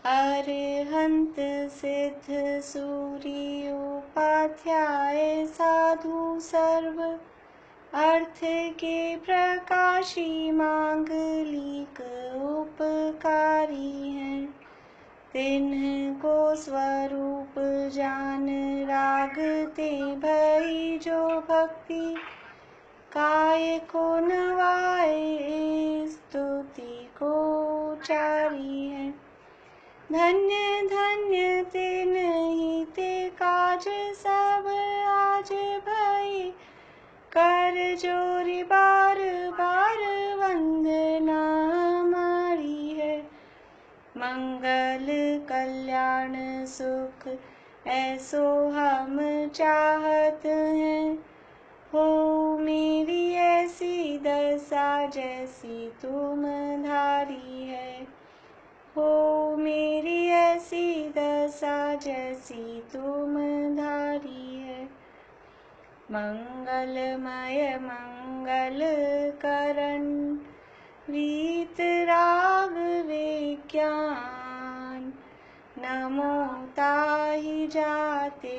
अरहंत सिद्ध सूर्योपाध्याय साधु सर्व अर्थ के प्रकाशी मांगलिक उपकारी हैं। तिन्ह को स्वरूप जान रागते भई जो भक्ति काय को नवाए स्तुति को चारी है। धन्य धन्य तिन्हि ते काज सब आज भई कर जोरी बार बार वंदना हमारी है। मंगल कल्याण सुख ऐसो हम चाहत हैं। हो मेरी ऐसी दशा जैसी तुम धारी है। हो मेरी ऐसी दशा जैसी तुम धारी है। मंगलमय मंगल करण रीत राग विज्ञान नमो ताहि जाते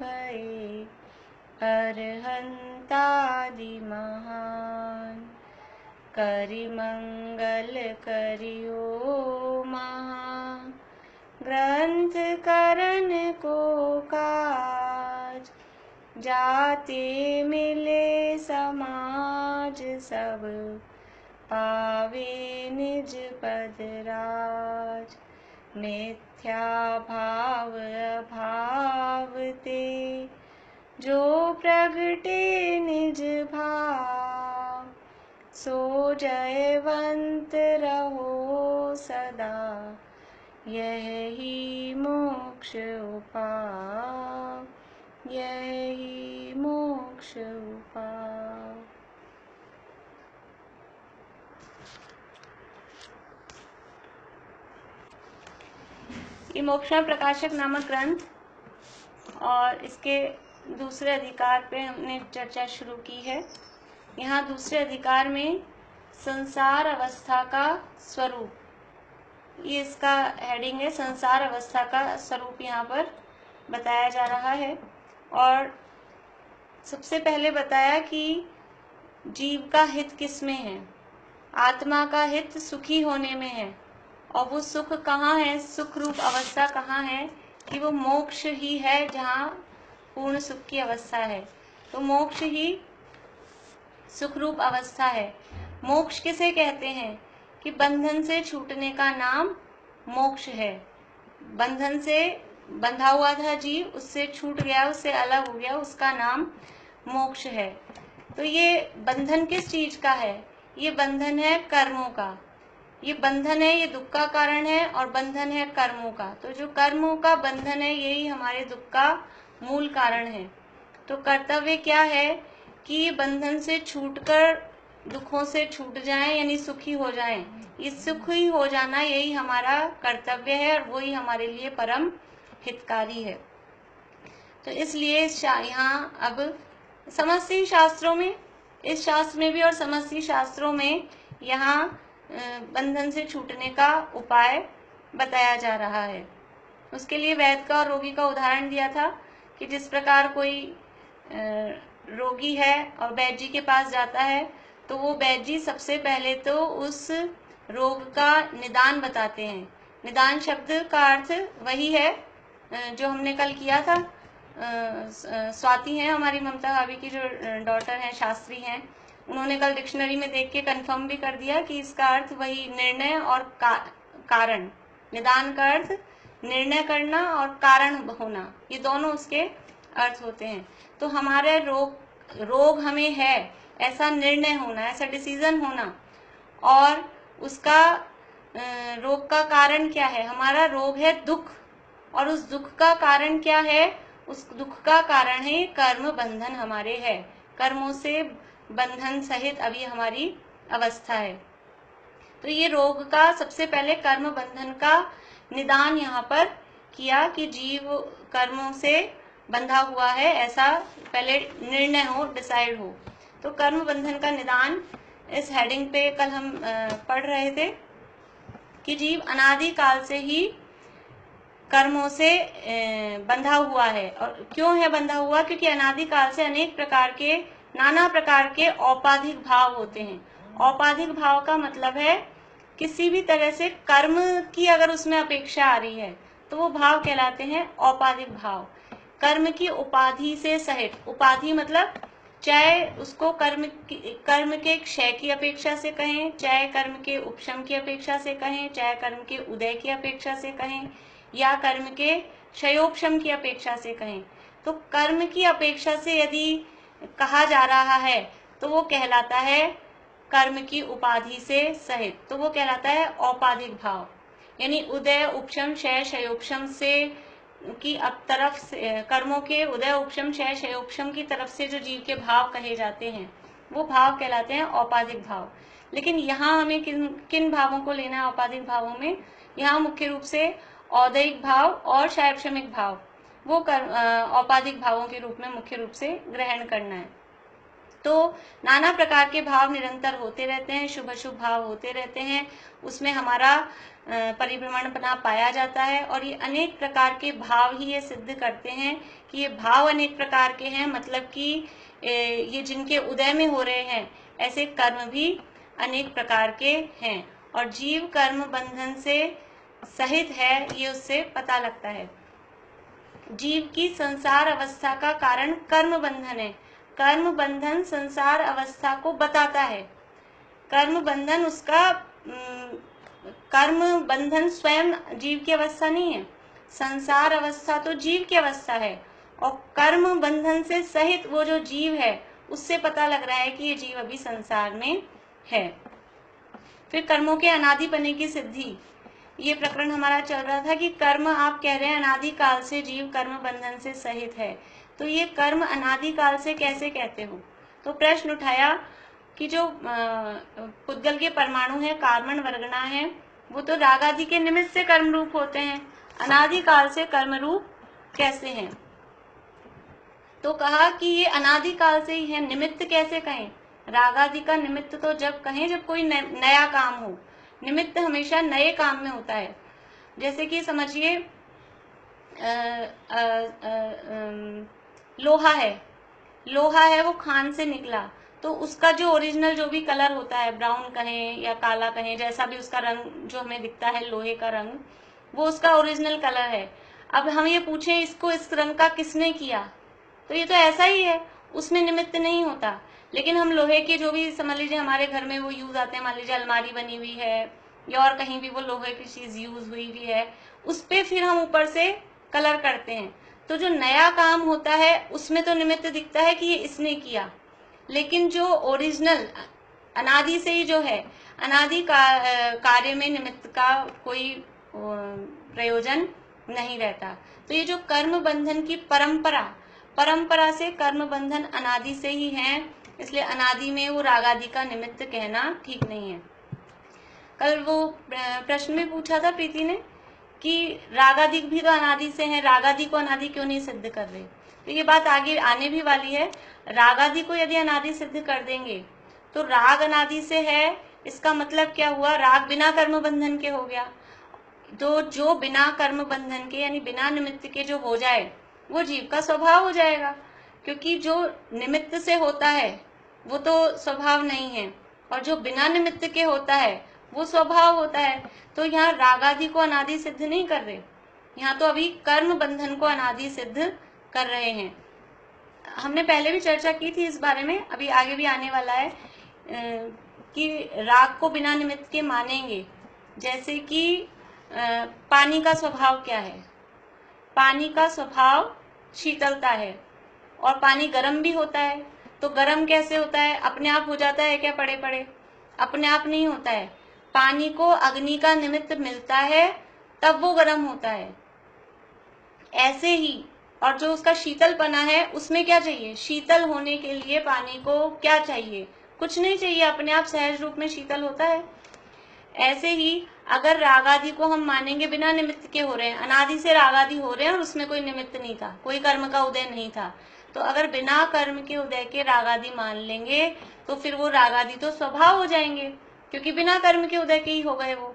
भये अरहंतादि महान। करि मंगल करियो महा ग्रंथ करण को काज। जाते मिले समाज सब पावे निज पद राज। मिथ्या भाव अभाव ते जो प्रगटे निज भाव। सो जयवंत रहो सदा यही मोक्ष उपाय। यही मोक्ष उपाय। ये मोक्षण प्रकाशक नामक ग्रंथ और इसके दूसरे अधिकार पे हमने चर्चा शुरू की है। यहाँ दूसरे अधिकार में संसार अवस्था का स्वरूप, ये इसका हेडिंग है। संसार अवस्था का स्वरूप यहाँ पर बताया जा रहा है। और सबसे पहले बताया कि जीव का हित किस में है। आत्मा का हित सुखी होने में है। और वो सुख कहाँ है, सुख रूप अवस्था कहाँ है कि वो मोक्ष ही है, जहाँ पूर्ण सुख की अवस्था है। तो मोक्ष ही सुख रूप अवस्था है। मोक्ष किसे कहते हैं कि बंधन से छूटने का नाम मोक्ष है। बंधन से बंधा हुआ था जीव, उससे छूट गया, उससे अलग हो गया, उसका नाम मोक्ष है। तो ये बंधन किस चीज का है? ये बंधन है कर्मों का। ये बंधन है, ये दुख का कारण है, और बंधन है कर्मों का। तो जो कर्मों का बंधन है, यही हमारे दुख का मूल कारण है। तो कर्तव्य क्या है कि बंधन से छूटकर दुखों से छूट जाएं, यानी सुखी हो जाएं। ये सुखी हो जाना यही हमारा कर्तव्य है, और वही हमारे लिए परम हितकारी है। तो इसलिए यहाँ अब समस्ती शास्त्रों में, इस शास्त्र में भी और समस्ती शास्त्रों में यहाँ बंधन से छूटने का उपाय बताया जा रहा है। उसके लिए वैद्य का और रोगी का उदाहरण दिया था कि जिस प्रकार कोई रोगी है और वैद्य जी के पास जाता है, तो वो वैद्य जी सबसे पहले तो उस रोग का निदान बताते हैं। निदान शब्द का अर्थ वही है जो हमने कल किया था। स्वाति हैं हमारी, ममता भाभी की जो डॉटर हैं, शास्त्री हैं, उन्होंने कल डिक्शनरी में देख के कंफर्म भी कर दिया कि इसका अर्थ वही निर्णय और कारण। निदान का अर्थ निर्णय करना और कारण होना, ये दोनों उसके अर्थ होते हैं। तो हमारे रोग हमें है, ऐसा निर्णय होना, ऐसा डिसीजन होना। और उसका रोग का कारण क्या है? हमारा रोग है दुख, और उस दुख का कारण क्या है? उस दुख का कारण है कर्म बंधन हमारे है। कर्मों से बंधन सहित अभी हमारी अवस्था है। तो ये रोग का सबसे पहले कर्म बंधन का निदान यहाँ पर किया कि जीव कर्मों से बंधा हुआ है, ऐसा पहले निर्णय हो, डिसाइड हो। तो कर्म बंधन का निदान इस हेडिंग पे कल हम पढ़ रहे थे कि जीव अनादि काल से ही कर्मों से बंधा हुआ है। और क्यों है बंधा हुआ? क्योंकि अनादि काल से अनेक प्रकार के, नाना प्रकार के औपाधिक भाव होते हैं। औपाधिक भाव का मतलब है किसी भी तरह से कर्म की अगर उसमें अपेक्षा आ रही है तो वो भाव कहलाते हैं औपाधिक भाव। कर्म की उपाधि से सहित, उपाधि मतलब चाहे उसको कर्म के क्षय की अपेक्षा से कहें, चाहे कर्म के उपशम की अपेक्षा से कहें, चाहे कर्म के उदय की अपेक्षा से कहें, या कर्म के क्षयोपशम की अपेक्षा से कहें। तो कर्म की अपेक्षा से यदि कहा जा रहा है तो वो कहलाता है कर्म की उपाधि से सहित, तो वो कहलाता है औपाधिक भाव। यानी उदय उपशम क्षय क्षयोपशम से की अब तरफ से, कर्मों के उदय उपशम क्षय क्षयोपशम की तरफ से जो जीव के भाव कहे जाते हैं वो भाव कहलाते हैं औपाधिक भाव। लेकिन यहाँ हमें किन किन भावों को लेना है औपाधिक भावों में? यहाँ मुख्य रूप से औदैहिक भाव और क्षयक्षमिक भाव, वो औपाधिक भावों के रूप में मुख्य रूप से ग्रहण करना है। तो नाना प्रकार के भाव निरंतर होते रहते हैं, शुभ अशुभ भाव होते रहते हैं, उसमें हमारा परिभ्रमणपना पाया जाता है। और ये अनेक प्रकार के भाव ही ये सिद्ध करते हैं कि ये भाव अनेक प्रकार के हैं, मतलब कि ये जिनके उदय में हो रहे हैं, ऐसे कर्म भी अनेक प्रकार के हैं। और जीव कर्म बंधन से सहित है, ये उससे पता लगता है। जीव की संसार अवस्था का कारण कर्म बंधन है। कर्म बंधन संसार अवस्था को बताता है। कर्म बंधन उसका कर्म बंधन स्वयं जीव की अवस्था नहीं है, संसार अवस्था तो जीव की अवस्था है। और कर्म बंधन से सहित वो जो जीव है उससे पता लग रहा है कि ये जीव अभी संसार में है। फिर कर्मों के अनादिपने की सिद्धि, ये प्रकरण हमारा चल रहा था कि कर्म आप कह रहे हैं अनादि काल से जीव कर्म बंधन से सहित है, तो ये कर्म अनादि काल से कैसे कहते हो? तो प्रश्न उठाया कि जो पुद्गल के परमाणु है, कार्बन वर्गना है, वो तो राग आदि के निमित्त से कर्म रूप होते हैं, अनादि काल से कर्म रूप कैसे हैं? तो कहा कि ये अनादि काल से ही है। निमित्त कैसे कहें? राग आदि का निमित्त तो जब कहें जब कोई नया काम हो, निमित्त हमेशा नए काम में होता है। जैसे कि समझिए लोहा है वो खान से निकला, तो उसका जो ओरिजिनल जो भी कलर होता है, ब्राउन कहें या काला कहें, जैसा भी उसका रंग जो हमें दिखता है लोहे का रंग, वो उसका ओरिजिनल कलर है। अब हम ये पूछें इसको इस रंग का किसने किया, तो ये तो ऐसा ही है, उसमें निमित्त नहीं होता। लेकिन हम लोहे के जो भी समझ लीजिए हमारे घर में वो यूज आते हैं, मान लीजिए अलमारी बनी हुई है या और कहीं भी वो लोहे की चीज यूज हुई भी है, उस पे फिर हम ऊपर से कलर करते हैं। तो जो नया काम होता है उसमें तो निमित्त दिखता है कि ये इसने किया, लेकिन जो ओरिजिनल अनादि से ही जो है, अनादि कार्य में निमित्त का कोई प्रयोजन नहीं रहता। तो ये जो कर्म बंधन की परंपरा से कर्म बंधन अनादि से ही है, इसलिए अनादि में वो रागादि का निमित्त कहना ठीक नहीं है। कल वो प्रश्न में पूछा था प्रीति ने कि रागादि भी तो अनादि से है, रागादि को अनादि क्यों नहीं सिद्ध कर रहे? तो ये बात आगे आने भी वाली है। रागादि को यदि अनादि सिद्ध कर देंगे तो राग अनादि से है, इसका मतलब क्या हुआ? राग बिना कर्म बंधन के हो गया। तो जो बिना कर्म बंधन के यानी बिना निमित्त के जो हो जाए वो जीव का स्वभाव हो जाएगा, क्योंकि जो निमित्त से होता है वो तो स्वभाव नहीं है, और जो बिना निमित्त के होता है वो स्वभाव होता है। तो यहाँ रागादि को अनादि सिद्ध नहीं कर रहे, यहाँ तो अभी कर्म बंधन को अनादि सिद्ध कर रहे हैं। हमने पहले भी चर्चा की थी इस बारे में, अभी आगे भी आने वाला है कि राग को बिना निमित्त के मानेंगे। जैसे कि पानी का स्वभाव क्या है? पानी का स्वभाव शीतलता है, और पानी गर्म भी होता है। तो गर्म कैसे होता है? अपने आप हो जाता है क्या पड़े पड़े? अपने आप नहीं होता है, पानी को अग्नि का निमित्त मिलता है तब वो गर्म होता है। ऐसे ही और जो उसका शीतलपना है उसमें क्या चाहिए? शीतल होने के लिए पानी को क्या चाहिए? कुछ नहीं चाहिए, अपने आप सहज रूप में शीतल होता है। ऐसे ही अगर रागादि को हम मानेंगे बिना निमित्त के हो रहे हैं, अनादि से रागादि हो रहे हैं और उसमें कोई निमित्त नहीं था, कोई कर्म का उदय नहीं था, तो अगर बिना कर्म के उदय के रागादि मान लेंगे तो फिर वो रागादि तो स्वभाव हो जाएंगे, क्योंकि बिना कर्म के उदय के ही हो गए वो।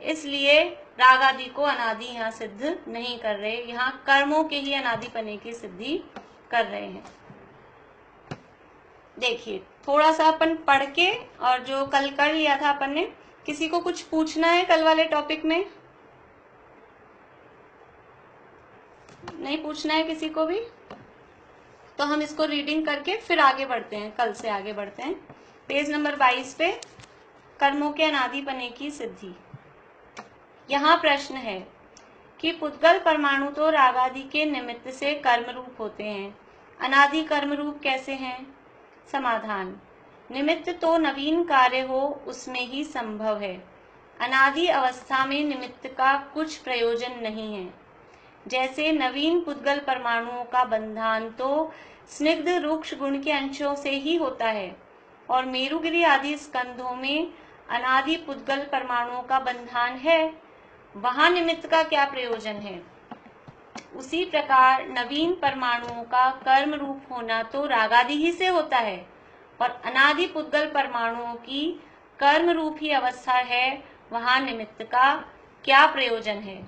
इसलिए राग आदि को अनादि यहाँ सिद्ध नहीं कर रहे, यहाँ कर्मों के ही अनादिपने की सिद्धि कर रहे हैं। देखिए थोड़ा सा अपन पढ़ के, और जो कल कर लिया था अपन ने, किसी को कुछ पूछना है कल वाले टॉपिक में? नहीं पूछना है किसी को भी? तो हम इसको रीडिंग करके फिर आगे बढ़ते हैं, कल से आगे बढ़ते हैं। पेज नंबर 22 पे कर्मों के अनादिपने की सिद्धि। यहाँ प्रश्न है कि पुद्गल परमाणु तो राग आदि के निमित्त से कर्म रूप होते हैं, अनादि कर्म रूप कैसे हैं? समाधान, निमित्त तो नवीन कार्य हो उसमें ही संभव है, अनादि अवस्था में निमित्त का कुछ प्रयोजन नहीं है। जैसे नवीन पुद्गल परमाणुओं का बंधन तो स्निग्ध रूक्ष गुण के अंशों से ही होता है, और मेरुगिरी आदि स्कंधों में अनादि पुद्गल परमाणुओं का बंधन है, वहां निमित्त का क्या प्रयोजन है? उसी प्रकार नवीन परमाणुओं का कर्म रूप होना तो रागादि ही से होता है, और अनादि पुद्गल परमाणुओं की कर्म रूप ही अवस्था है, वहां निमित्त का क्या प्रयोजन है?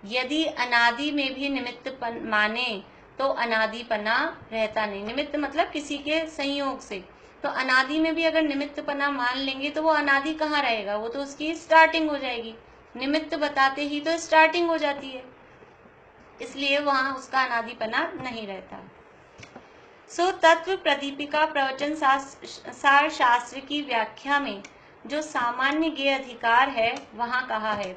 यदि अनादि में भी निमित्त माने तो अनादिपना रहता नहीं। निमित्त मतलब किसी के संयोग से, तो अनादि में भी अगर निमित्तपना मान लेंगे तो वो अनादि कहाँ रहेगा? वो तो उसकी स्टार्टिंग हो जाएगी। निमित्त बताते ही तो स्टार्टिंग हो जाती है, इसलिए वहां उसका अनादिपना नहीं रहता। सो तत्व प्रदीपिका प्रवचन सार शास्त्र की व्याख्या में जो सामान्य ज्ञेय अधिकार है वहां कहा है।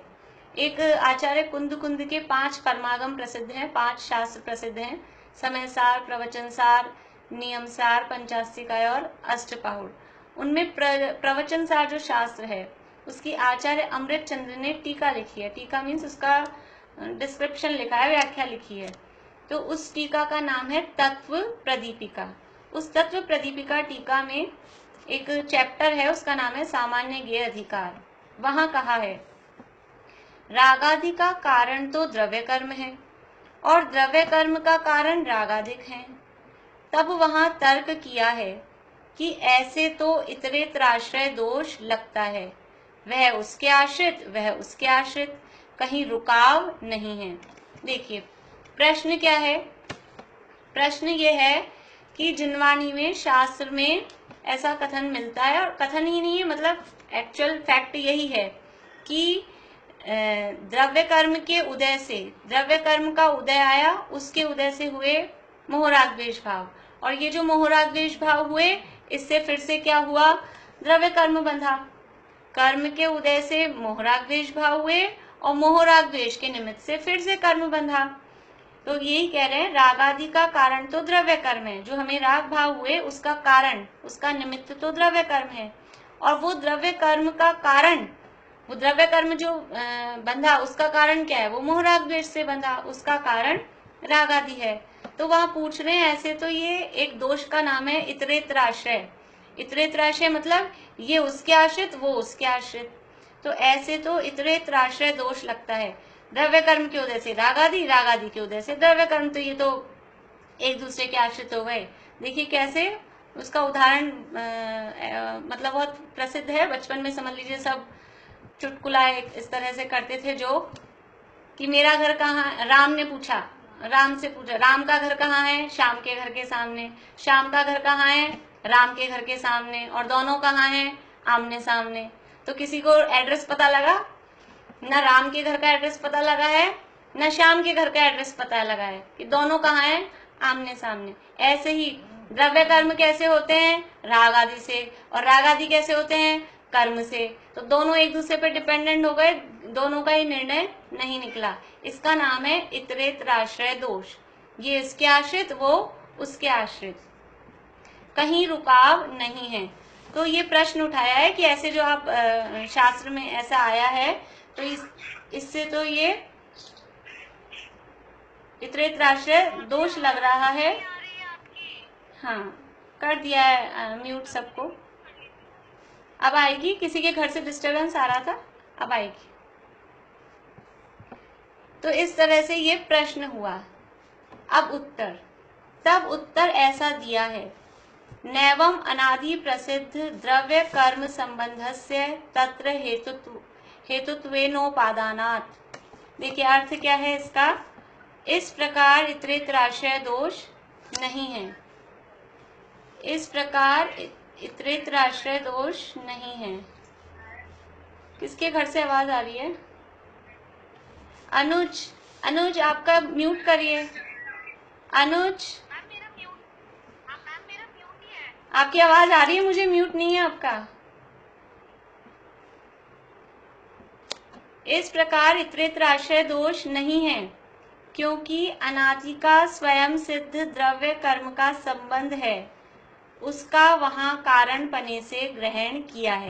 एक आचार्य कुंद के 5 परमागम प्रसिद्ध हैं, 5 शास्त्र प्रसिद्ध हैं, समय सार, प्रवचन सार, नियम सार, पंचास्तिकाय और अष्टपाहुर। उनमें प्रवचन सार जो शास्त्र है उसकी आचार्य अमृत चंद्र ने टीका लिखी है। टीका मीन्स उसका डिस्क्रिप्शन लिखा है, व्याख्या लिखी है। तो उस टीका का नाम है तत्व प्रदीपिका। उस तत्व प्रदीपिका टीका में एक चैप्टर है, उसका नाम है सामान्य ज्ञेय अधिकार। वहां कहा है रागादि का कारण तो द्रव्य कर्म है और द्रव्य कर्म का कारण रागादिक है। तब वहां तर्क किया है कि ऐसे तो इतरेतराश्रय दोष लगता है, वह उसके आश्रित वह उसके आश्रित, कहीं रुकाव नहीं है। देखिए प्रश्न क्या है? प्रश्न ये है कि जिनवानी में शास्त्र में ऐसा कथन मिलता है, और कथन ही नहीं है मतलब एक्चुअल फैक्ट यही है कि द्रव्य कर्म के उदय से, द्रव्य कर्म का उदय आया, उसके उदय से हुए मोहराग द्वेष भाव, और ये जो मोहराग द्वेष भाव हुए इससे फिर से क्या हुआ? द्रव्य कर्म बंधा। कर्म के उदय से मोहराग द्वेष भाव हुए और मोहराग द्वेष के निमित्त से फिर से कर्म बंधा। तो यही कह रहे हैं राग आदि का कारण तो द्रव्य कर्म है, जो हमें राग भाव हुए उसका कारण, उसका निमित्त तो द्रव्य कर्म है, और वो द्रव्य कर्म का कारण, वो द्रव्य कर्म जो बंधा उसका कारण क्या है? वो मोहराग द्वेष से बंधा, उसका कारण राग आदि है। तो वहां पूछ रहे हैं ऐसे तो ये एक दोष का नाम है इतरेतराश्रय। इतरेतराश्रय मतलब ये उसके आश्रित वो उसके आश्रित, तो ऐसे तो इतरेतराश्रय दोष लगता है। द्रव्य कर्म के उदय से राग आदि, राग आदि के उदय से द्रव्य कर्म, तो ये तो एक दूसरे के आश्रित हो गए। देखिए कैसे, उसका उदाहरण मतलब बहुत प्रसिद्ध है, बचपन में समझ लीजिए सब चुटकुला इस तरह से करते थे जो कि मेरा घर कहाँ, राम ने पूछा, राम से पूछा राम का घर कहाँ है? श्याम के घर के सामने। श्याम का घर कहाँ है? राम के घर के सामने, और दोनों कहाँ हैं? आमने सामने। तो किसी को एड्रेस पता लगा? न राम के घर का एड्रेस पता लगा है, न श्याम के घर का एड्रेस पता लगा है, कि दोनों कहाँ हैं? आमने सामने। ऐसे ही द्रव्य कर्म कैसे होते हैं? राग आदि से, और राग आदि कैसे होते हैं? कर्म से। तो दोनों एक दूसरे पर डिपेंडेंट हो गए, दोनों का ही निर्णय नहीं निकला। इसका नाम है इतरेतराश्रय दोष। ये इसके आश्रित वो उसके आश्रित, कहीं रुकाव नहीं है। तो ये प्रश्न उठाया है कि ऐसे जो आप शास्त्र में ऐसा आया है, तो इससे तो ये इतरेतराश्रय दोष लग रहा है। हाँ कर दिया है म्यूट सबको। अब आएगी, किसी के घर से डिस्टरबेंस आ रहा था, अब आएगी। तो इस तरह से ये प्रश्न हुआ। अब उत्तर, तब उत्तर ऐसा दिया है, नैवम अनादि प्रसिद्ध द्रव्य कर्म संबंधस्य तत्र हेतुत्वेनोपादानात्। देखिए अर्थ क्या है इसका, इस प्रकार इतरेतराश्रय दोष नहीं है, इस प्रकार इतरेतराश्रय दोष नहीं है। किसके घर से आवाज आ रही है? अनुज, अनुज आपका म्यूट करिए। अनुज आपकी आवाज आ रही है, मुझे म्यूट नहीं है आपका। इस प्रकार इतरेतराश्रय दोष नहीं है क्योंकि अनादि का स्वयं सिद्ध द्रव्य कर्म का संबंध है, उसका वहां कारण पने से ग्रहण किया है।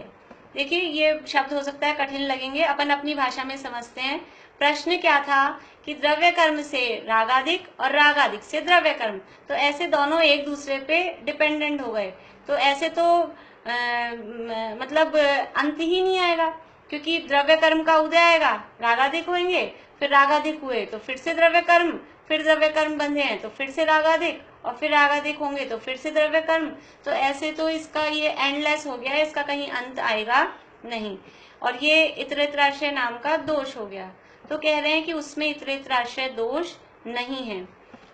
देखिए ये शब्द हो सकता है कठिन लगेंगे, अपन अपनी भाषा में समझते हैं। प्रश्न क्या था कि द्रव्य कर्म से रागादिक और रागादिक से द्रव्य कर्म, तो ऐसे दोनों एक दूसरे पे डिपेंडेंट हो गए, तो ऐसे तो मतलब अंत ही नहीं आएगा, क्योंकि द्रव्य कर्म का उदय आएगा, रागादिक होंगे, फिर रागादिक हुए तो फिर से द्रव्य कर्म, फिर द्रव्य कर्म बंधे हैं तो फिर से रागादिक, और फिर रागादिक होंगे तो फिर से द्रव्य कर्म, तो ऐसे तो इसका ये एंडलेस हो गया, इसका कहीं अंत आएगा नहीं, और ये इतरेतराश्रय नाम का दोष हो गया। तो कह रहे हैं कि उसमें इतरेतराश्रय दोष नहीं है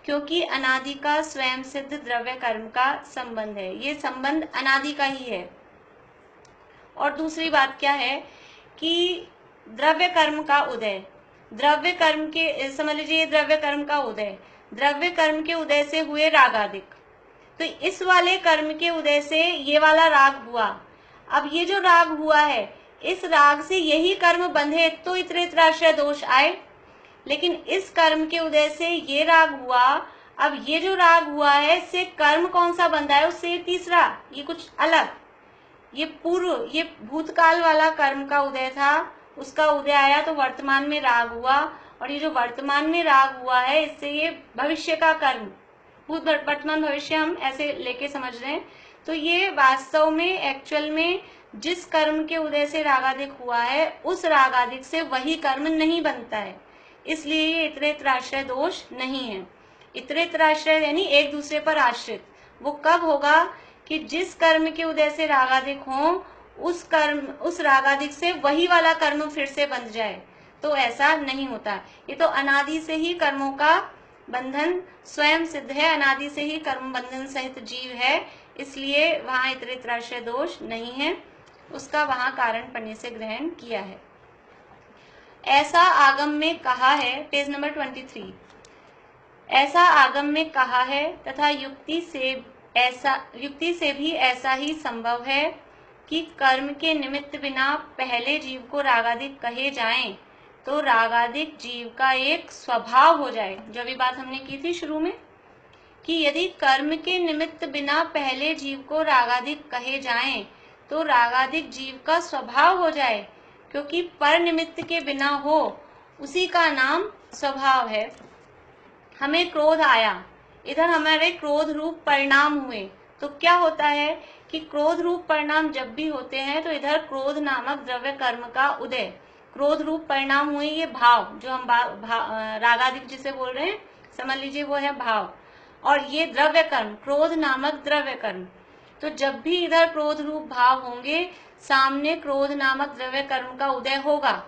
क्योंकि अनादि का स्वयं सिद्ध द्रव्य कर्म का संबंध है, ये संबंध अनादि का ही है। और दूसरी बात क्या है कि द्रव्य कर्म का उदय, द्रव्य कर्म के, समझ लीजिए ये द्रव्य कर्म का उदय, द्रव्य कर्म के उदय से हुए रागादिक, तो इस वाले कर्म के उदय से ये वाला राग हुआ। अब ये जो राग हुआ है, इस राग से यही कर्म बंधे तो इतरेतराश्रय दोष आए, लेकिन इस कर्म के उदय से ये राग हुआ, अब ये जो राग हुआ है इससे कर्म कौन सा बंधा है, उससे तीसरा, ये कुछ अलग, ये पूर्व, ये भूतकाल वाला कर्म का उदय था, उसका उदय आया तो वर्तमान में राग हुआ, और ये जो वर्तमान में राग हुआ है इससे ये भविष्य का कर्म, भूत वर्तमान भविष्य हम ऐसे लेके समझ रहे हैं, तो ये वास्तव में एक्चुअल में जिस कर्म के उदय से रागादिक हुआ है उस रागादिक से वही कर्म नहीं बनता है, इसलिए ये इतरेतराश्रय दोष नहीं है। इतरेतराश्रय यानी एक दूसरे पर आश्रित, वो कब होगा कि जिस कर्म के उदय से रागादिक हो उस कर्म, उस रागादिक से वही वाला कर्म फिर से बंध जाए, तो ऐसा नहीं होता। ये तो अनादि से ही कर्मों का बंधन स्वयं सिद्ध है, अनादि से ही कर्म बंधन सहित जीव है, इसलिए वहां इतरेतराश्रय दोष नहीं है, उसका वहां कारण पने से ग्रहण किया है। ऐसा आगम में कहा है, पेज नंबर 23, ऐसा आगम में कहा है तथा युक्ति से भी ऐसा ही संभव है कि कर्म के निमित्त बिना पहले जीव को रागादिक कहे जाएं तो रागादिक जीव का एक स्वभाव हो जाए। जो अभी बात हमने की थी शुरू में कि यदि कर्म के निमित्त बिना पहले जीव को रागादिक कहे जाएं तो रागादिक जीव का स्वभाव हो जाए, क्योंकि पर निमित्त के बिना हो उसी का नाम स्वभाव है। हमें क्रोध आया, इधर हमारे क्रोध रूप परिणाम हुए, तो क्या होता है कि क्रोध रूप परिणाम जब भी होते हैं तो इधर क्रोध नामक द्रव्य कर्म का उदय, क्रोध रूप परिणाम हुए, ये भाव जो हम रागादिक जिसे बोल रहे हैं समझ लीजिए वो है भाव, और ये द्रव्य कर्म क्रोध नामक द्रव्य कर्म, तो जब भी इधर क्रोध रूप भाव होंगे सामने क्रोध नामक द्रव्य कर्म का उदय होगा।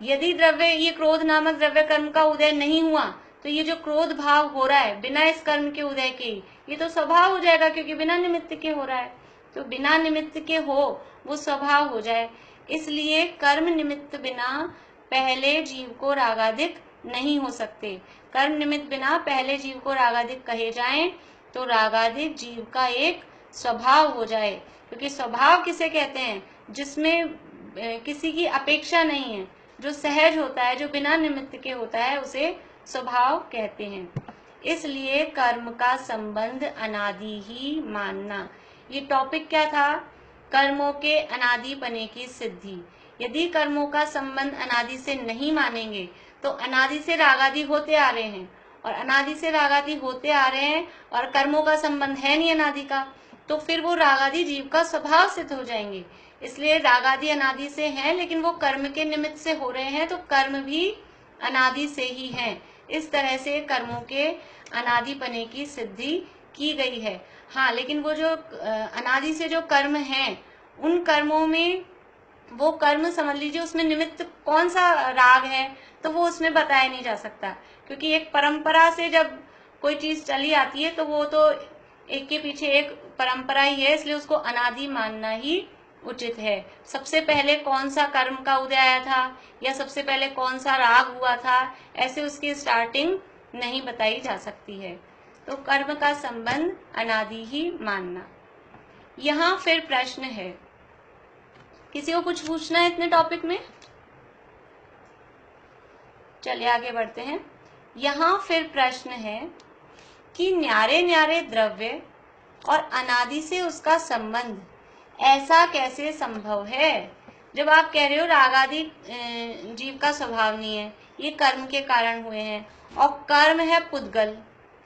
यदि ये क्रोध नामक द्रव्य कर्म का उदय नहीं हुआ तो ये जो क्रोध भाव हो रहा है बिना इस कर्म के उदय के, ये तो स्वभाव हो जाएगा, क्योंकि बिना निमित्त के हो रहा है, तो बिना निमित्त के हो वो स्वभाव हो जाए। इसलिए कर्म निमित्त बिना पहले जीव को रागादिक नहीं हो सकते। कर्म निमित्त बिना पहले जीव को रागादिक कहे जाएं तो रागादिक जीव का एक स्वभाव हो जाए, क्योंकि स्वभाव किसे कहते हैं, जिसमें किसी की अपेक्षा नहीं है, जो सहज होता है, जो बिना निमित्त के होता है, उसे स्वभाव कहते हैं। इसलिए कर्म का संबंध अनादि ही मानना। ये टॉपिक क्या था, कर्मों के अनादिपने की सिद्धि। यदि कर्मों का संबंध अनादि से नहीं मानेंगे तो अनादि से रागादि होते आ रहे हैं, और अनादि से रागादि होते आ रहे हैं और कर्मों का संबंध है नहीं अनादि का, तो फिर वो रागादि जीव का स्वभाव सिद्ध हो जाएंगे। इसलिए रागादि अनादि से हैं, लेकिन वो कर्म के निमित्त से हो रहे हैं, तो कर्म भी अनादि से ही हैं। इस तरह से कर्मों के अनादिपने की सिद्धि की गई है। हाँ, लेकिन वो जो अनादि से जो कर्म हैं, उन कर्मों में वो कर्म समझ लीजिए उसमें निमित्त कौन सा राग है तो वो उसमें बताया नहीं जा सकता, क्योंकि एक परंपरा से जब कोई चीज चली आती है तो वो तो एक के पीछे एक परंपरा ही है, इसलिए उसको अनादि मानना ही उचित है। सबसे पहले कौन सा कर्म का उदय आया था या सबसे पहले कौन सा राग हुआ था, ऐसे उसकी स्टार्टिंग नहीं बताई जा सकती है। तो कर्म का संबंध अनादि ही मानना। यहाँ फिर प्रश्न है, किसी को कुछ पूछना है इतने टॉपिक में? चलिए आगे बढ़ते हैं। यहाँ फिर प्रश्न है कि न्यारे न्यारे द्रव्य और अनादि से उसका संबंध ऐसा कैसे संभव है? जब आप कह रहे हो राग आदि जीव का स्वभाव नहीं है, ये कर्म के कारण हुए हैं, और कर्म है पुद्गल,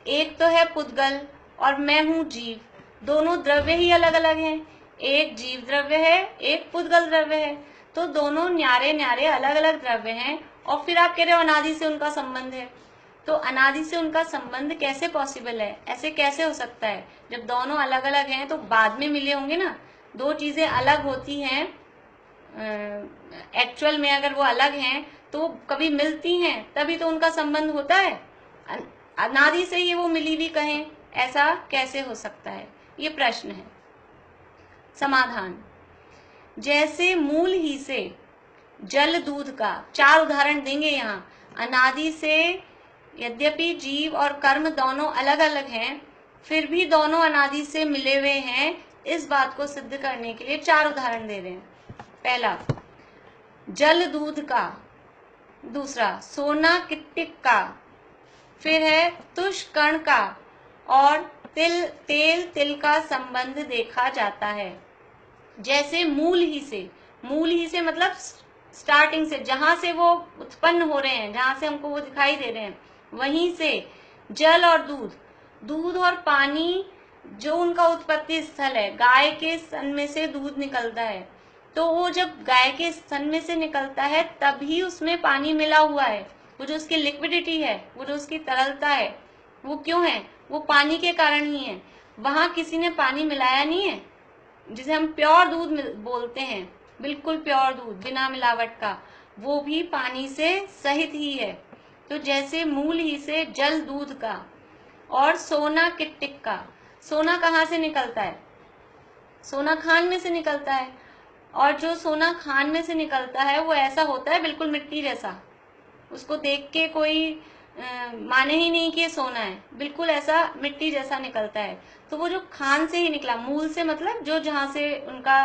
एक तो है पुद्गल और मैं हूँ जीव, दोनों द्रव्य ही अलग अलग हैं, एक जीव द्रव्य है एक पुद्गल द्रव्य है, तो दोनों न्यारे न्यारे अलग अलग द्रव्य हैं, और फिर आप कह रहे हो अनादि से उनका संबंध है। तो अनादि से उनका संबंध कैसे पॉसिबल है? ऐसे कैसे हो सकता है? जब दोनों अलग अलग हैं तो बाद में मिले होंगे ना। दो चीजें अलग होती हैं, एक्चुअल में अगर वो अलग हैं तो कभी मिलती हैं तभी तो उनका संबंध होता है। अनादि से ये वो मिली भी कहें, ऐसा कैसे हो सकता है? ये प्रश्न है। समाधान, जैसे मूल ही से जल दूध का, 4 उदाहरण देंगे यहाँ। अनादि से यद्यपि जीव और कर्म दोनों अलग अलग हैं, फिर भी दोनों अनादि से मिले हुए हैं, इस बात को सिद्ध करने के लिए 4 उदाहरण दे रहे हैं। पहला जल दूध का, दूसरा सोना किट्टिक का, फिर है तुष कण का, और तेल तिल का संबंध देखा जाता है। जैसे मूल ही से मतलब स्टार्टिंग से, जहां से वो उत्पन्न हो रहे हैं, जहां से हमको वो दिखाई दे रहे हैं, वहीं से जल और दूध और पानी जो उनका उत्पत्ति स्थल है, गाय के स्तन में से दूध निकलता है, तो वो जब गाय के स्तन में से निकलता है तभी उसमें पानी मिला हुआ है। वो जो उसकी लिक्विडिटी है, वो जो उसकी तरलता है, वो क्यों है? वो पानी के कारण ही है। वहां किसी ने पानी मिलाया नहीं है, जिसे हम प्योर दूध बोलते हैं, बिल्कुल प्योर दूध बिना मिलावट का, वो भी पानी से सहित ही है। तो जैसे मूल ही से जल दूध का और सोना किट्टिक का। सोना कहाँ से निकलता है? सोना खान में से निकलता है, और जो सोना खान में से निकलता है वो ऐसा होता है बिल्कुल मिट्टी जैसा, उसको देख के कोई माने ही नहीं कि ये सोना है, बिल्कुल ऐसा मिट्टी जैसा निकलता है। तो वो जो खान से ही निकला, मूल से मतलब जो जहाँ से उनका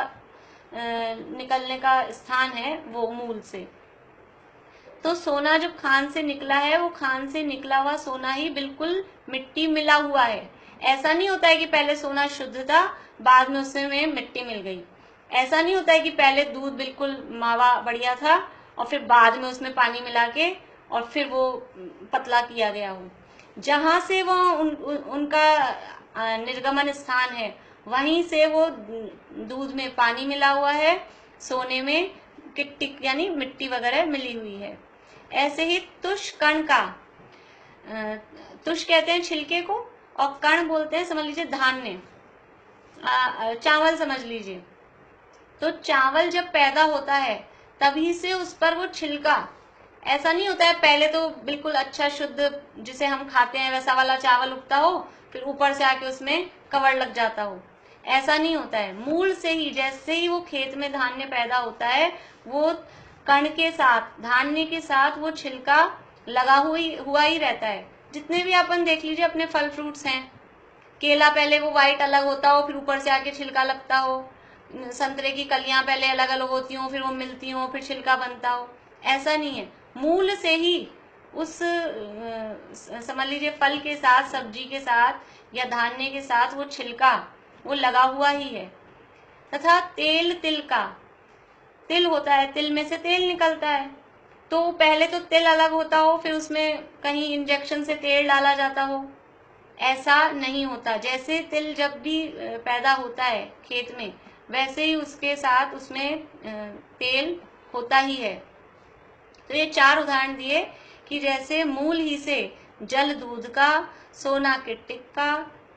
निकलने का स्थान है, वो मूल से। तो सोना जब खान से निकला है, वो खान से निकला हुआ सोना ही बिल्कुल मिट्टी मिला हुआ है। ऐसा नहीं होता है कि पहले सोना शुद्ध था, बाद में उसमें मिट्टी मिल गई। ऐसा नहीं होता है कि पहले दूध बिल्कुल मावा बढ़िया था और फिर बाद में उसमें पानी मिला के और फिर वो पतला किया गया हो। जहां से वो उनका निर्गमन स्थान है, वहीं से वो दूध में पानी मिला हुआ है, सोने में किट्टिक यानी मिट्टी वगैरह मिली हुई है। ऐसे ही तुष कण का, तुष कहते हैं छिलके को और कण बोलते हैं, समझ लीजिए धान्य, चावल समझ लीजिए। तो चावल जब पैदा होता है तभी से उस पर वो छिलका, ऐसा नहीं होता है पहले तो बिल्कुल अच्छा शुद्ध जिसे हम खाते हैं वैसा वाला चावल उगता हो, फिर ऊपर से आके उसमें कवर लग जाता हो, ऐसा नहीं होता है। मूल से ही, जैसे ही वो खेत में धान्य पैदा होता है, वो कण के साथ, धान्य के साथ वो छिलका लगा हुआ ही रहता है। जितने भी अपन देख लीजिए अपने फल फ्रूट्स हैं, केला पहले वो व्हाइट अलग होता हो, फिर ऊपर से आके छिलका लगता हो, संतरे की कलियां पहले अलग अलग होती हो, फिर वो मिलती हो, फिर छिलका बनता हो, ऐसा नहीं है। मूल से ही उस समझ लीजिए फल के साथ, सब्जी के साथ या धान्य के साथ वो छिलका वो लगा हुआ ही है। तथा तिल का, तिल होता है, तिल में से तेल निकलता है, तो पहले तो तिल अलग होता हो, फिर उसमें कहीं इंजेक्शन से तेल डाला जाता हो, ऐसा नहीं होता। जैसे तिल जब भी पैदा होता है खेत में, वैसे ही उसके साथ उसमें तेल होता ही है। तो ये 4 उदाहरण दिए कि जैसे मूल ही से जल दूध का, सोना किट्टिक का,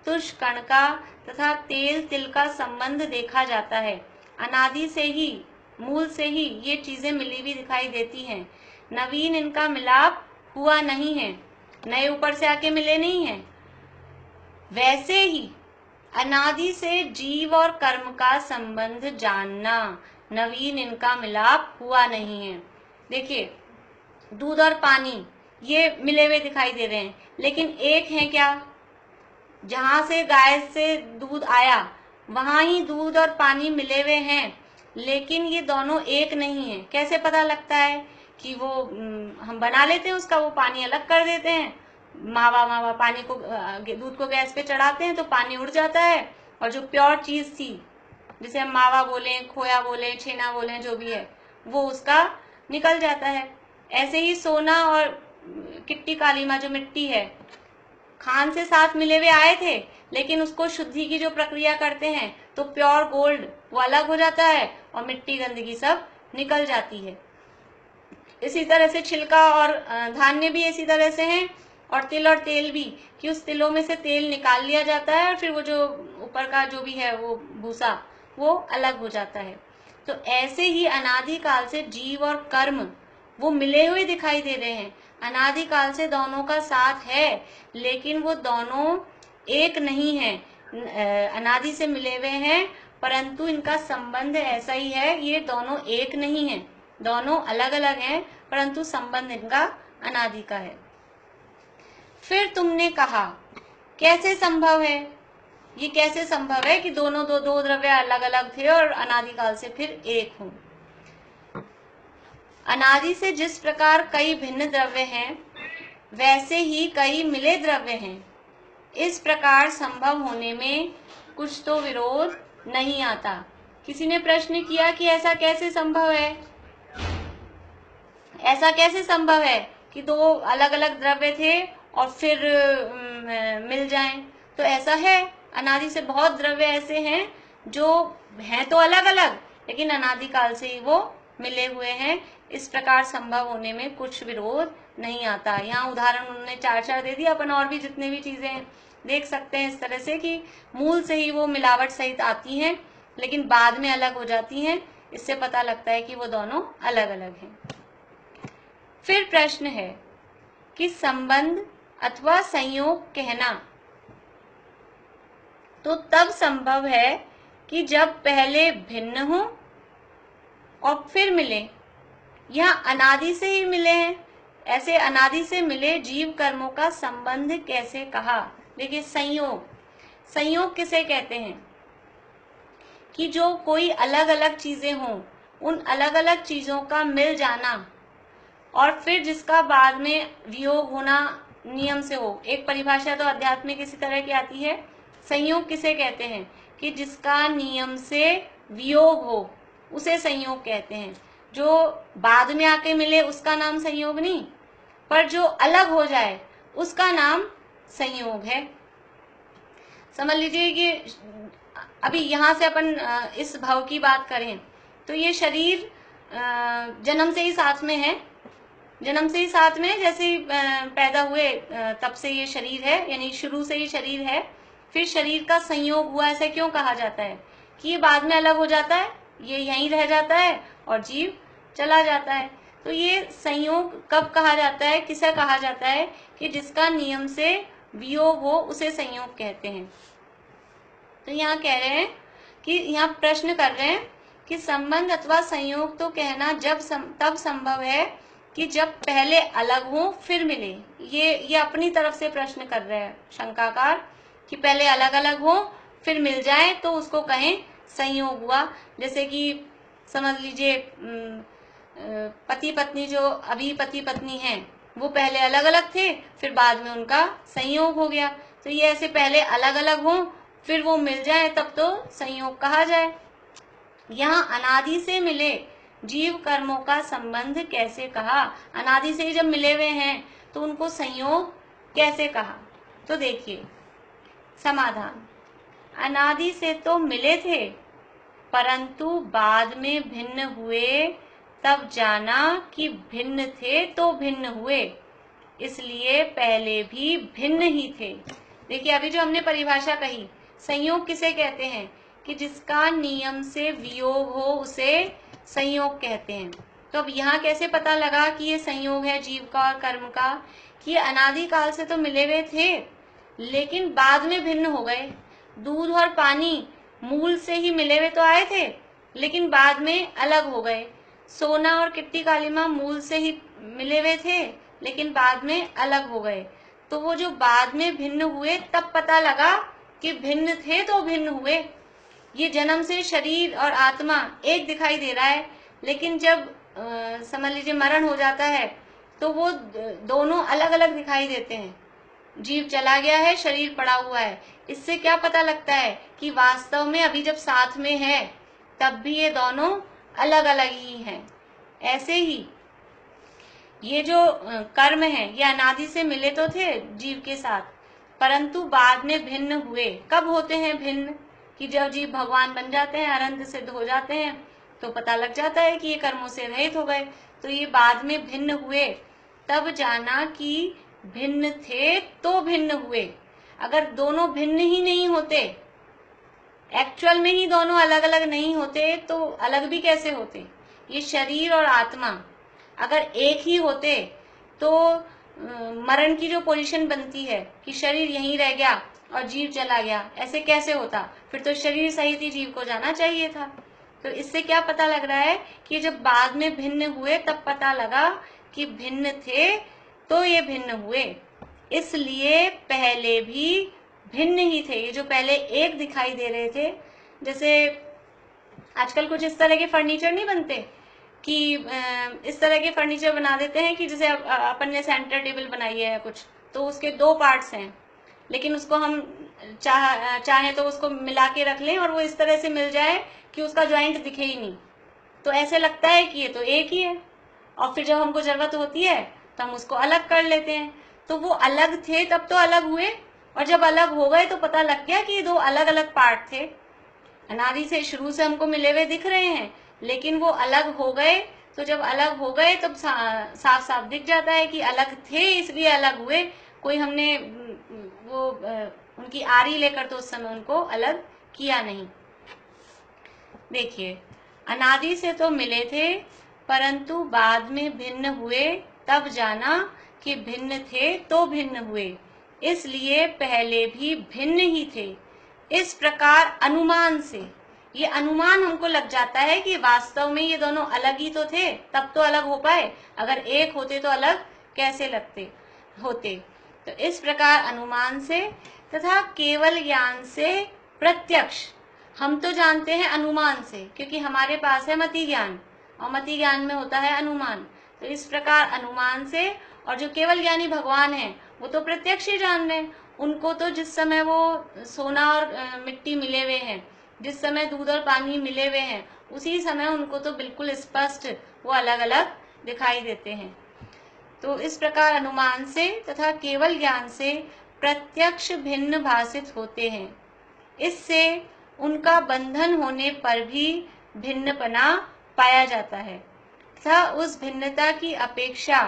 तुष कण का तथा तेल तिल का संबंध देखा जाता है। अनादि से ही मूल से ही ये चीजें मिली हुई दिखाई देती हैं। नवीन इनका मिलाप हुआ नहीं है, नए ऊपर से आके मिले नहीं हैं। वैसे ही अनादि से जीव और कर्म का संबंध जानना, नवीन इनका मिलाप हुआ नहीं है। देखिए, दूध और पानी ये मिले हुए दिखाई दे रहे हैं, लेकिन एक है क्या? जहां से गाय से दूध आया वहां ही दूध और पानी मिले हुए हैं, लेकिन ये दोनों एक नहीं है। कैसे पता लगता है? कि वो हम बना लेते हैं उसका, वो पानी अलग कर देते हैं, मावा पानी को, दूध को गैस पे चढ़ाते हैं तो पानी उड़ जाता है, और जो प्योर चीज थी, जिसे हम मावा बोले, खोया बोले, छेना बोले, जो भी है, वो उसका निकल जाता है। ऐसे ही सोना और किट्टी कालीमा जो मिट्टी है, खान से साथ मिले हुए आए थे, लेकिन उसको शुद्धि की जो प्रक्रिया करते हैं तो प्योर गोल्ड वो अलग हो जाता है और मिट्टी गंदगी सब निकल जाती है। इसी तरह से छिलका और धान्य भी इसी तरह से हैं, और तिल और तेल भी, कि उस तिलों में से तेल निकाल लिया जाता है और फिर वो जो ऊपर का जो भी है वो भूसा वो अलग हो जाता है। तो ऐसे ही अनादिकाल से जीव और कर्म वो मिले हुए दिखाई दे रहे हैं। अनादिकाल से दोनों का साथ है, लेकिन वो दोनों एक नहीं है। अनादि से मिले हुए हैं, परंतु इनका संबंध ऐसा ही है, ये दोनों एक नहीं है, दोनों अलग अलग हैं, परंतु संबंध इनका अनादि का है। फिर तुमने कहा, कैसे संभव है? ये कैसे संभव है कि दोनों दो द्रव्य अलग अलग थे और अनादिकाल से फिर एक हों? अनादि से जिस प्रकार कई भिन्न द्रव्य हैं, वैसे ही कई मिले द्रव्य हैं। इस प्रकार संभव होने में कुछ तो विरोध नहीं आता। किसी ने प्रश्न किया कि ऐसा कैसे संभव है? ऐसा कैसे संभव है कि दो अलग अलग द्रव्य थे और फिर मिल जाएं? तो ऐसा है, अनादि से बहुत द्रव्य ऐसे हैं जो हैं तो अलग अलग, लेकिन अनादिकाल से ही वो मिले हुए हैं। इस प्रकार संभव होने में कुछ विरोध नहीं आता। यहाँ उदाहरण उन्होंने चार दे दिया, अपन और भी जितने भी चीजें देख सकते हैं इस तरह से कि मूल से ही वो मिलावट सहित आती हैं, लेकिन बाद में अलग हो जाती हैं। इससे पता लगता है कि वो दोनों अलग अलग हैं। फिर प्रश्न है कि संबंध अथवा संयोग कहना तो तब संभव है कि जब पहले भिन्न हो और फिर मिले। यहाँ अनादि से ही मिले हैं, ऐसे अनादि से मिले जीव कर्मों का संबंध कैसे कहा? देखिए, संयोग किसे कहते हैं? कि जो कोई अलग अलग चीजें हों, उन अलग अलग चीजों का मिल जाना और फिर जिसका बाद में वियोग होना नियम से हो। एक परिभाषा तो अध्यात्म में किसी तरह की आती है। संयोग किसे कहते हैं? कि जिसका नियम से वियोग हो, उसे संयोग कहते हैं। जो बाद में आके मिले उसका नाम संयोग नहीं, पर जो अलग हो जाए उसका नाम संयोग है। समझ लीजिए कि अभी यहाँ से अपन इस भाव की बात करें तो ये शरीर जन्म से ही साथ में है, जन्म से ही साथ में, जैसे ही पैदा हुए तब से ये शरीर है, यानी शुरू से ही शरीर है। फिर शरीर का संयोग हुआ, ऐसा क्यों कहा जाता है? कि ये बाद में अलग हो जाता है, ये यहीं रह जाता है और जीव चला जाता है। तो ये संयोग कब कहा जाता है, किसे कहा जाता है? कि जिसका नियम से वियोग हो उसे संयोग कहते हैं। तो यहाँ कह रहे हैं कि यहाँ प्रश्न कर रहे हैं कि संबंध अथवा संयोग तो कहना तब संभव है कि जब पहले अलग हो फिर मिले। ये अपनी तरफ से प्रश्न कर रहे हैं शंकाकार, कि पहले अलग अलग हो फिर मिल जाए तो उसको कहें संयोग हुआ। जैसे कि समझ लीजिए पति पत्नी, जो अभी पति पत्नी हैं, वो पहले अलग अलग थे, फिर बाद में उनका संयोग हो गया। तो ये ऐसे पहले अलग अलग हो फिर वो मिल जाए तब तो संयोग कहा जाए। यहाँ अनादि से मिले जीव कर्मों का संबंध कैसे कहा? अनादि से ही जब मिले हुए हैं तो उनको संयोग कैसे कहा? तो देखिए समाधान, अनादि से तो मिले थे, परंतु बाद में भिन्न हुए, तब जाना कि भिन्न थे तो भिन्न हुए, इसलिए पहले भी भिन्न ही थे। देखिए, अभी जो हमने परिभाषा कही, संयोग किसे कहते हैं? कि जिसका नियम से वियोग हो उसे संयोग कहते हैं। तो अब यहाँ कैसे पता लगा कि ये संयोग है जीव का और कर्म का, कि ये अनादिकाल से तो मिले हुए थे लेकिन बाद में भिन्न हो गए। दूध और पानी मूल से ही मिले हुए तो आए थे लेकिन बाद में अलग हो गए। सोना और किट्टी कालीमा मूल से ही मिले हुए थे लेकिन बाद में अलग हो गए। तो वो जो बाद में भिन्न हुए तब पता लगा कि भिन्न थे तो भिन्न हुए। ये जन्म से शरीर और आत्मा एक दिखाई दे रहा है लेकिन जब समझ लीजिए मरण हो जाता है तो वो दोनों अलग अलग दिखाई देते हैं। जीव चला गया है, शरीर पड़ा हुआ है। इससे क्या पता लगता है कि वास्तव में अभी जब साथ में है तब भी ये दोनों अलग अलग ही हैं। ऐसे ही ये जो कर्म है ये अनादि से मिले तो थे जीव के साथ, परंतु बाद में भिन्न हुए। कब होते हैं भिन्न? कि जब जीव भगवान बन जाते हैं, अनंत सिद्ध हो जाते हैं, तो पता लग जाता है कि ये कर्मों से रहित हो गए। तो ये बाद में भिन्न हुए तब जाना कि भिन्न थे तो भिन्न हुए। अगर दोनों भिन्न ही नहीं होते, एक्चुअल में ही दोनों अलग अलग नहीं होते, तो अलग भी कैसे होते? ये शरीर और आत्मा अगर एक ही होते तो मरण की जो पोजीशन बनती है कि शरीर यहीं रह गया और जीव चला गया, ऐसे कैसे होता? फिर तो शरीर सहित ही जीव को जाना चाहिए था। तो इससे क्या पता लग रहा है कि जब बाद में भिन्न हुए तब पता लगा कि भिन्न थे तो ये भिन्न हुए। इसलिए पहले भी भिन्न ही थे। ये जो पहले एक दिखाई दे रहे थे, जैसे आजकल कुछ इस तरह के फर्नीचर नहीं बनते कि इस तरह के फर्नीचर बना देते हैं कि जैसे अपन ने सेंटर टेबल बनाई है कुछ, तो उसके दो पार्ट्स हैं लेकिन उसको हम चाहे तो उसको मिला के रख लें और वो इस तरह से मिल जाए कि उसका ज्वाइंट दिखे ही नहीं, तो ऐसे लगता है कि ये तो एक ही है। और फिर जब हमको जरूरत होती है तो हम उसको अलग कर लेते हैं। तो वो अलग थे तब तो अलग हुए, और जब अलग हो गए तो पता लग गया कि ये दो अलग अलग पार्ट थे। अनादि से शुरू से हमको मिले हुए दिख रहे हैं लेकिन वो अलग हो गए। तो जब अलग हो गए तब साफ साफ दिख जाता है कि अलग थे इसलिए अलग हुए। कोई हमने वो उनकी आरी लेकर तो उस समय उनको अलग किया नहीं। देखिए, अनादि से तो मिले थे परंतु बाद में भिन्न हुए तब जाना कि भिन्न थे तो भिन्न हुए, इसलिए पहले भी भिन्न ही थे। इस प्रकार अनुमान से, ये अनुमान हमको लग जाता है कि वास्तव में ये दोनों अलग ही तो थे तब तो अलग हो पाए, अगर एक होते तो अलग कैसे लगते होते। तो इस प्रकार अनुमान से तथा केवल ज्ञान से प्रत्यक्ष, हम तो जानते हैं अनुमान से क्योंकि हमारे पास है मति ज्ञान और मति ज्ञान में होता है अनुमान। तो इस प्रकार अनुमान से, और जो केवल ज्ञानी भगवान है वो तो प्रत्यक्ष ही जान रहे हैं। उनको तो जिस समय वो सोना और मिट्टी मिले हुए हैं, जिस समय दूध और पानी मिले हुए हैं, उसी समय उनको तो बिल्कुल स्पष्ट वो अलग अलग दिखाई देते हैं। तो इस प्रकार अनुमान से तथा केवल ज्ञान से प्रत्यक्ष भिन्न भासित होते हैं। इससे उनका बंधन होने पर भी भिन्नपना पाया जाता है तथा उस भिन्नता की अपेक्षा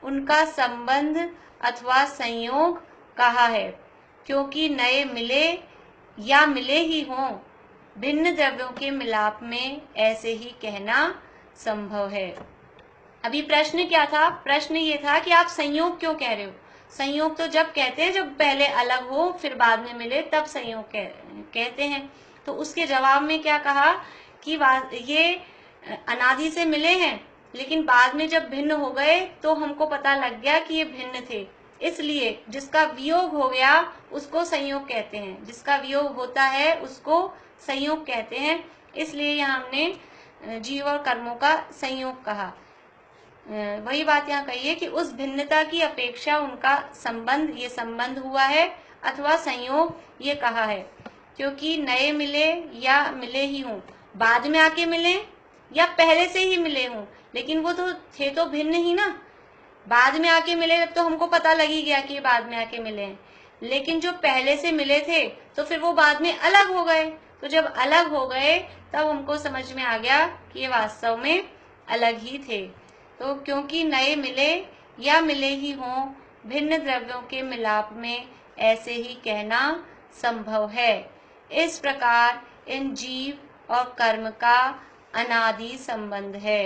उनका संबंध अथवा संयोग कहा है, क्योंकि नए मिले या मिले ही हों, भिन्न द्रव्यों के मिलाप में ऐसे ही कहना संभव है। अभी प्रश्न क्या था? प्रश्न ये था कि आप संयोग क्यों कह रहे हो? संयोग तो जब कहते हैं जब पहले अलग हो फिर बाद में मिले तब संयोग कहते हैं। तो उसके जवाब में क्या कहा कि ये अनादि से मिले हैं लेकिन बाद में जब भिन्न हो गए तो हमको पता लग गया कि ये भिन्न थे, इसलिए जिसका वियोग हो गया उसको संयोग कहते हैं, जिसका वियोग होता है उसको संयोग कहते हैं। इसलिए यहाँ हमने जीव और कर्मों का संयोग कहा। वही बात यहाँ कही है कि उस भिन्नता की अपेक्षा उनका संबंध, ये संबंध हुआ है अथवा संयोग ये कहा है, क्योंकि नए मिले या मिले ही हों, बाद में आके मिले या पहले से ही मिले हों, लेकिन वो तो थे तो भिन्न ही ना। बाद में आके मिले तो हमको पता लग ही गया कि बाद में आके मिले हैं, लेकिन जो पहले से मिले थे तो फिर वो बाद में अलग हो गए। तो जब अलग हो गए तब हमको समझ में आ गया कि ये वास्तव में अलग ही थे। तो क्योंकि नए मिले या मिले ही हों, भिन्न द्रव्यों के मिलाप में ऐसे ही कहना संभव है। इस प्रकार इन जीव और कर्म का अनादि संबंध है।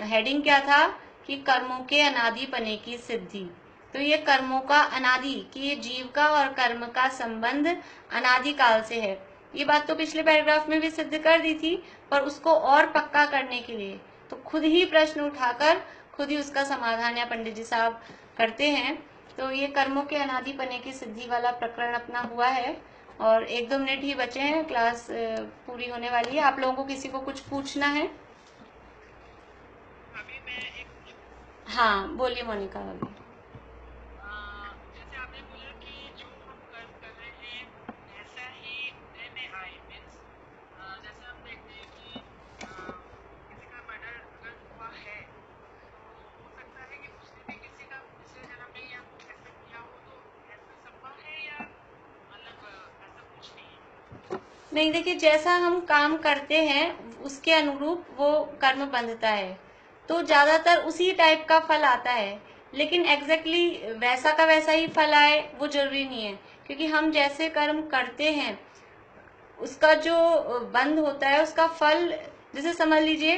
हेडिंग क्या था कि कर्मों के अनादिपने की सिद्धि। तो ये कर्मों का अनादि, कि ये जीव का और कर्म का संबंध अनादि काल से है। ये बात तो पिछले पैराग्राफ में भी सिद्ध कर दी थी, पर उसको और पक्का करने के लिए तो खुद ही प्रश्न उठाकर खुद ही उसका समाधान या पंडित जी साहब करते हैं। तो ये कर्मों के अनादिपने की सिद्धि वाला प्रकरण अपना हुआ है और 1-2 मिनट ही बचे हैं, क्लास पूरी होने वाली है। आप लोगों को किसी को कुछ पूछना है? अभी मैं एक हाँ बोलिए मोनिका। अभी जैसे आपने बोला कि जो हम कर्म कर रहे हैं ऐसा ही उदय में आए, मीन्स जैसे हम देखते हैं कि किसी का मर्डर अगर हुआ है तो हो सकता है कि उसने भी किसी का पिछले जन्म में या कुछ ऐसा किया हो, तो ऐसा संभव है या मतलब ऐसा कुछ नहीं है? नहीं, देखिए जैसा हम काम करते हैं उसके अनुरूप वो कर्म बंधता है, तो ज्यादातर उसी टाइप का फल आता है। लेकिन एग्जैक्टली वैसा का वैसा ही फल आए वो जरूरी नहीं है, क्योंकि हम जैसे कर्म करते हैं उसका जो बंध होता है उसका फल, जैसे समझ लीजिए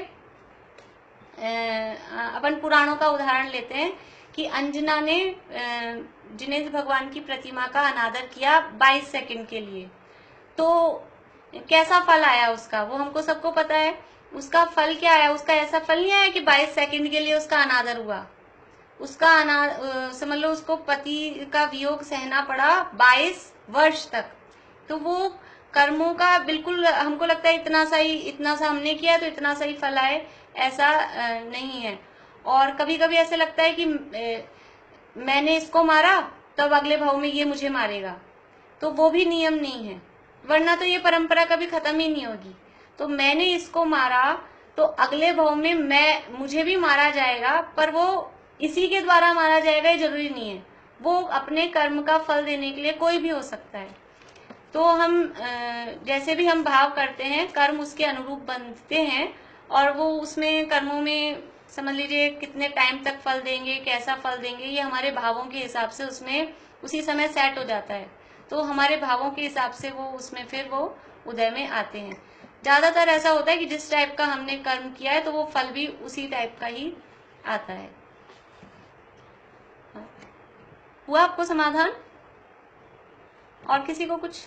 अपन पुराणों का उदाहरण लेते हैं कि अंजना ने जिनेंद्र भगवान की प्रतिमा का अनादर किया 22 सेकंड के लिए, तो कैसा फल आया उसका वो हमको सबको पता है। उसका फल क्या आया? उसका ऐसा फल नहीं आया कि 22 सेकंड के लिए उसका अनादर हुआ। उसका समझ लो उसको पति का वियोग सहना पड़ा 22 वर्ष तक। तो वो कर्मों का बिल्कुल हमको लगता है इतना सा हमने किया तो इतना सा ही फल आए, ऐसा नहीं है। और कभी कभी ऐसे लगता है कि मैंने इसको मारा तो अब अगले भाव में ये मुझे मारेगा, तो वो भी नियम नहीं है, वरना तो ये परंपरा कभी खत्म ही नहीं होगी। तो मैंने इसको मारा तो अगले भाव में मुझे भी मारा जाएगा, पर वो इसी के द्वारा मारा जाएगा ये जरूरी नहीं है। वो अपने कर्म का फल देने के लिए कोई भी हो सकता है। तो हम जैसे भी हम भाव करते हैं कर्म उसके अनुरूप बनते हैं, और वो उसमें कर्मों में समझ लीजिए कितने टाइम तक फल देंगे, कैसा फल देंगे, ये हमारे भावों के हिसाब से उसमें उसी समय सेट हो जाता है। तो हमारे भावों के हिसाब से वो उसमें फिर वो उदय में आते हैं। ज्यादातर ऐसा होता है कि जिस टाइप का हमने कर्म किया है तो वो फल भी उसी टाइप का ही आता है। हुआ आपको समाधान? और किसी को कुछ